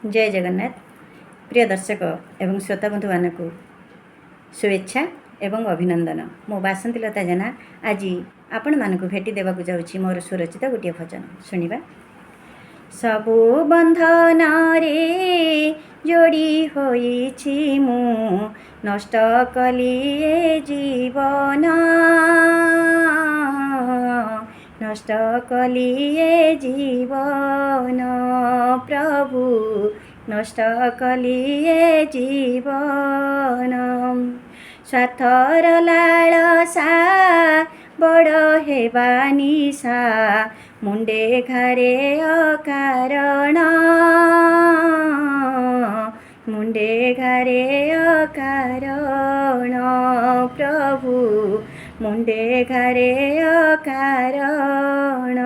जय जगन्नाथ। प्रिय दर्शक एवं श्रोता बंधु मानक शुभेच्छा एवं अभिनंदन। मो बासंती लता जेना आज आपण मानक भेटी देवा जाऊँगी मोर सुरचित गोटे भजन शुणा। सबु बंधन रे जोड़ी होइछि मु नष्ट कली जीवन नष्ट कली जीवन प्रभु नष्ट कली जीवन स्वार्थर लालसा बड़ हेबा निशा मुंडे घरे अकारण मुंडे घरे अकारण प्रभु मुंडे घरे अकारण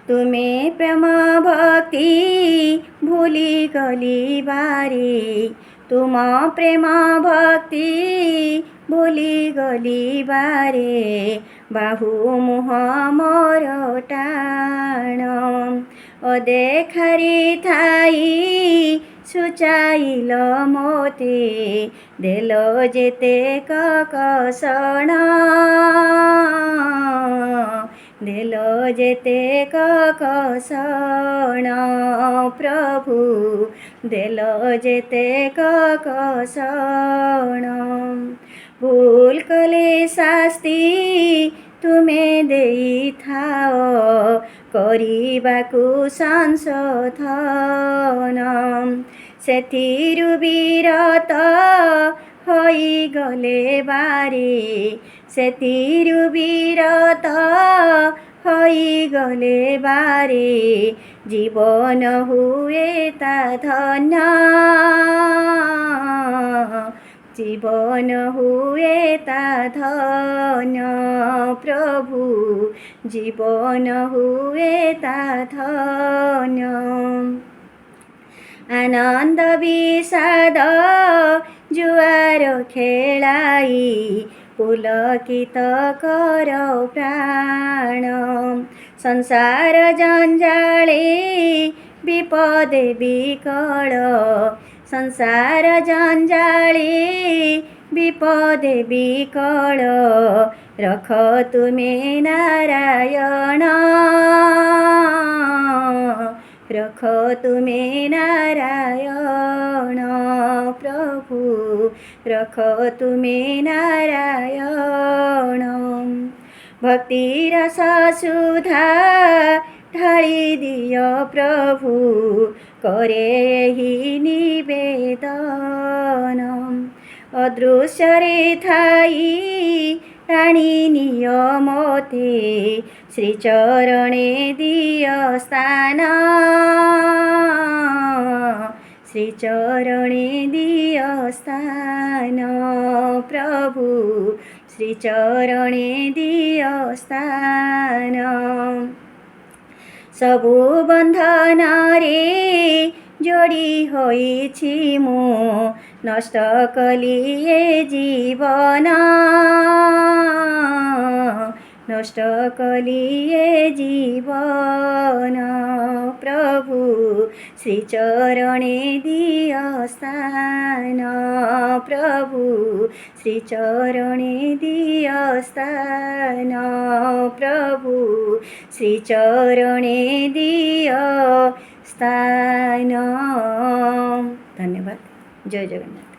तुम्हें प्रेम भक्ति भूली गली बारी तुम प्रेम भक्ति भूली गली बारे बाहु मुह मोर टाण अदेखारी थाई सुचाइल मोते देलो जेते कसण देलो जेते कसण प्रभु देलो जेते कसण भूल कले शास्ति तुम्हें देई थाओ करिबाकु संशोधन सेथिरु विरत होई गले बारी सेथिरु विरत होई गले बारी जीवन हुए ता धन्य जीवन हुए ता धन्य प्रभु जीवन हुए ता धन्य आनंद विषाद जुआर खेलाई पुलकित कर प्राण संसार जंजाले विपदे विकल संसार जंजाले विपदे विकल रख तुम्हें नारायण रख तुम्हें नारायण प्रभु रख तुम्हें नारायण भक्ति रस सुधा ढाली दियो प्रभु करे ही निवेदन अदृश्य रे थाई टाणी नियो मोते श्रीचरणे दिय स्थान श्रीचरणे दिय स्थान प्रभु श्रीचरणे दिय स्थान सबु बंधन रे जोड़ी होइछि मु नष्ट कली जीवन नष्ट कली जीवन प्रभु श्रीचरणे दिय स्थान प्रभु श्रीचरणे दिय स्थान प्रभु श्रीचरणे दिय स्थान। धन्यवाद। जय जगन्नाथ।